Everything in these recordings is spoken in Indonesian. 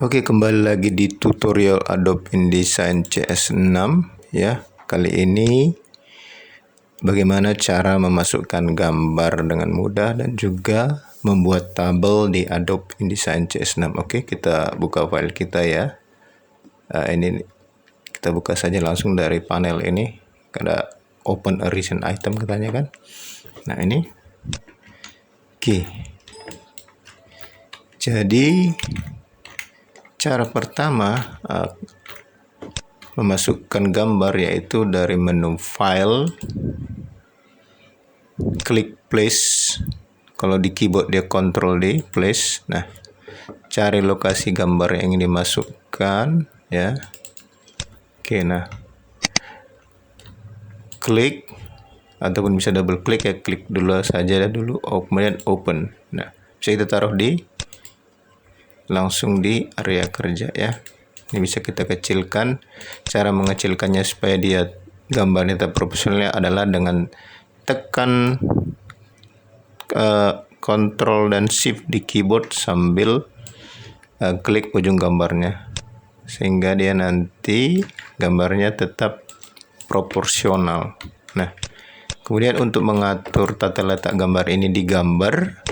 Oke, kembali lagi di tutorial Adobe InDesign CS6 ya. Kali ini bagaimana cara memasukkan gambar dengan mudah dan juga membuat tabel di Adobe InDesign CS6. Oke, kita buka file kita ya. Ini kita buka saja langsung dari panel ini. Ada open a recent item katanya kan. Nah, ini. Oke. Jadi cara pertama memasukkan gambar yaitu dari menu file, klik place. Kalau di keyboard dia Ctrl D, place. Nah, cari lokasi gambar yang ingin dimasukkan ya. Oke, nah klik ataupun bisa double klik ya, klik dulu saja dulu, kemudian open. Nah, bisa kita taruh langsung di area kerja ya. Ini bisa kita kecilkan. Cara mengecilkannya supaya dia gambarnya tetap profesional adalah dengan tekan Ctrl dan Shift di keyboard sambil klik ujung gambarnya, sehingga dia nanti gambarnya tetap proporsional. Nah, kemudian untuk mengatur tata letak gambar ini di gambar,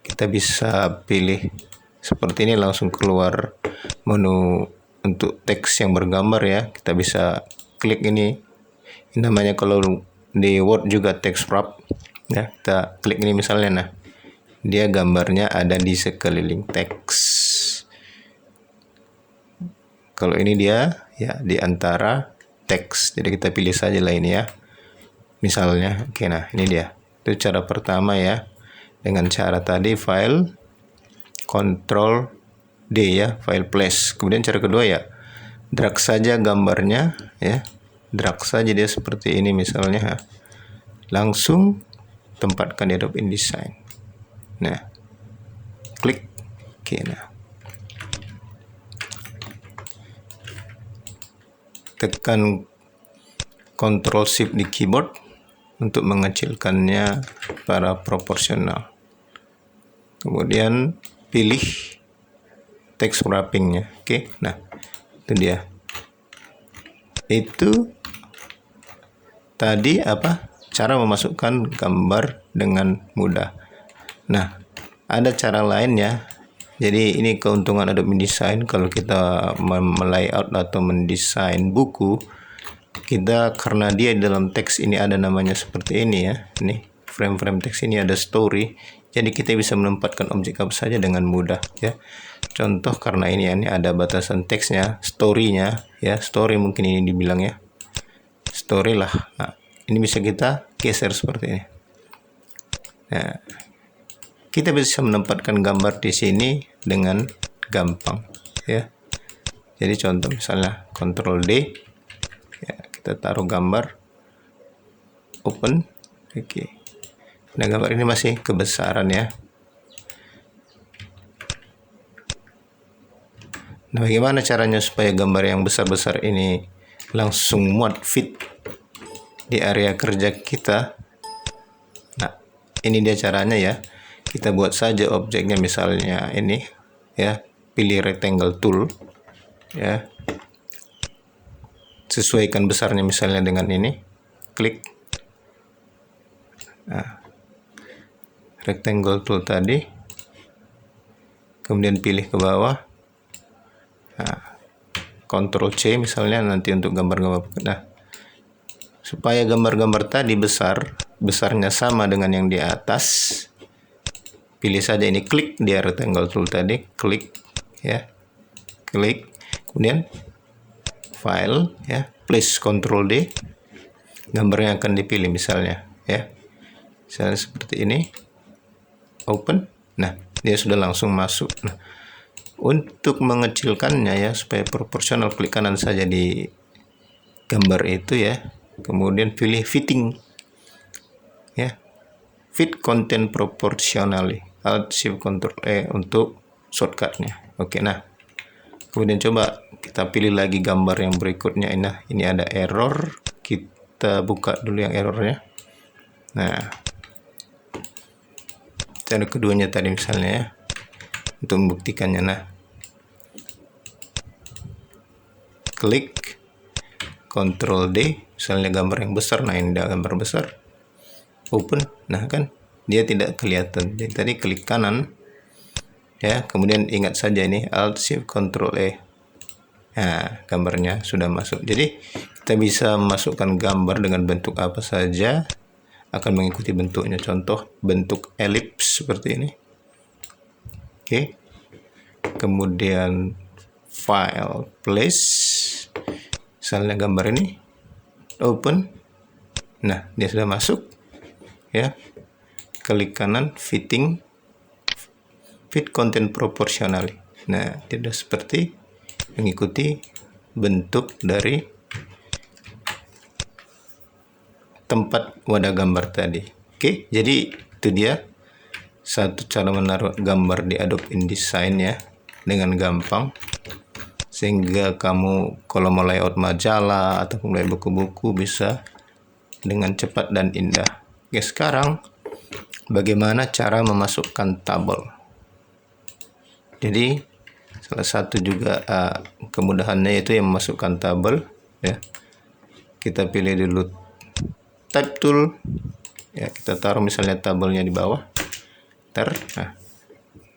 kita bisa pilih seperti ini, langsung keluar menu untuk teks yang bergambar ya. Kita bisa klik ini namanya kalau di Word juga text wrap ya. Kita klik ini misalnya, nah dia gambarnya ada di sekeliling teks. Kalau ini dia ya di antara teks, jadi kita pilih saja lah ini ya misalnya. Oke, nah ini dia, itu cara pertama ya, dengan cara tadi file Ctrl D ya, file place. Kemudian cara kedua ya, drag saja gambarnya ya, drag saja dia seperti ini misalnya, langsung tempatkan di Adobe InDesign. Nah, klik. Oke, nah tekan Ctrl Shift di keyboard untuk mengecilkannya para proporsional. Kemudian pilih text wrappingnya. Oke, nah itu dia. Itu tadi cara memasukkan gambar dengan mudah. Nah, ada cara lain ya. Jadi ini keuntungan Adobe InDesign kalau kita melayout atau mendesain buku, kita karena dia dalam teks ini ada namanya seperti ini ya. Ini frame-frame teks ini ada story. Jadi kita bisa menempatkan objek apa saja dengan mudah ya. Contoh karena ini ada batasan teksnya, story-nya ya, story mungkin ini dibilang ya. Story lah. Nah, ini bisa kita geser seperti ini. Nah, kita bisa menempatkan gambar di sini dengan gampang ya. Jadi contoh misalnya Ctrl D ya, kita taruh gambar, open. Oke. Nah, gambar ini masih kebesaran ya. Nah, bagaimana caranya supaya gambar yang besar-besar ini langsung muat fit di area kerja kita? Nah, ini dia caranya ya. Kita buat saja objeknya misalnya ini ya, pilih rectangle tool ya. Sesuaikan besarnya misalnya dengan ini. Klik. Nah, rectangle tool tadi, kemudian pilih ke bawah. Nah, Ctrl C misalnya nanti untuk gambar-gambar. Nah, supaya gambar-gambar tadi besarnya sama dengan yang di atas, pilih saja ini, klik di rectangle tool tadi, klik ya, klik, kemudian file ya, place, Ctrl D, gambarnya akan dipilih misalnya ya, misalnya seperti ini. Open. Nah, dia sudah langsung masuk. Nah, untuk mengecilkannya ya supaya proporsional, klik kanan saja di gambar itu ya, kemudian pilih fitting ya, fit content proportionally, Alt Shift Ctrl E untuk shortcutnya. Oke, nah kemudian coba kita pilih lagi gambar yang berikutnya. Nah, ini ada error, kita buka dulu yang errornya. Nah, cara keduanya tadi misalnya ya, untuk membuktikannya. Nah, klik Ctrl D, misalnya gambar yang besar. Nah, ini dia gambar besar, open. Nah, kan dia tidak kelihatan. Jadi tadi klik kanan ya, kemudian ingat saja ini Alt Shift Ctrl E. Nah, gambarnya sudah masuk. Jadi kita bisa masukkan gambar dengan bentuk apa saja, akan mengikuti bentuknya. Contoh bentuk elips seperti ini. Oke. Kemudian file, place, misalnya gambar ini, open. Nah, dia sudah masuk ya. Klik kanan, fit content proportionally. Nah, dia sudah seperti mengikuti bentuk dari tempat wadah gambar tadi. Oke, jadi itu dia satu cara menaruh gambar di Adobe InDesign ya, dengan gampang, sehingga kamu kalau mau layout majalah atau mulai buku-buku bisa dengan cepat dan indah. Oke, sekarang bagaimana cara memasukkan tabel. Jadi salah satu juga kemudahannya itu yang memasukkan tabel ya. Kita pilih dulu type tool ya, kita taruh misalnya tabelnya di bawah. Nah,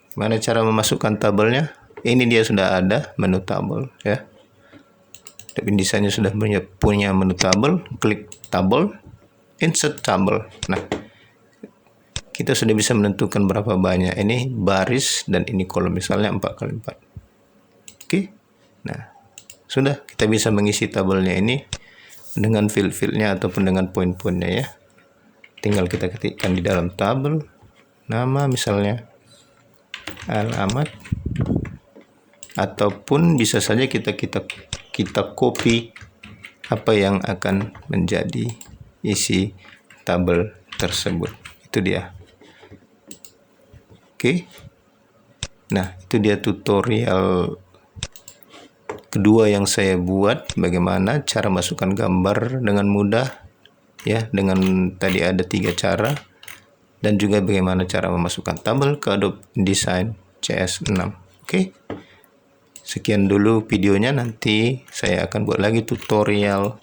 gimana cara memasukkan tabelnya? Ini dia sudah ada menu tabel ya. Adobe InDesign sudah punya menu tabel. Klik tabel, insert tabel. Nah, kita sudah bisa menentukan berapa banyak. Ini baris dan ini kolom, misalnya 4x4. Oke. Nah, sudah kita bisa mengisi tabelnya ini dengan field-fieldnya ataupun dengan poin-poinnya ya. Tinggal kita ketikkan di dalam tabel nama, misalnya alamat, ataupun bisa saja kita copy apa yang akan menjadi isi tabel tersebut. Itu dia. Oke. Nah, itu dia tutorial kedua yang saya buat, bagaimana cara masukkan gambar dengan mudah ya, dengan tadi ada 3 cara, dan juga bagaimana cara memasukkan tabel ke Adobe InDesign CS6. Oke. Sekian dulu videonya, nanti saya akan buat lagi tutorial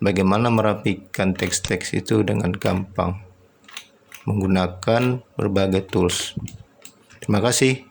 bagaimana merapikan teks-teks itu dengan gampang menggunakan berbagai tools. Terima kasih.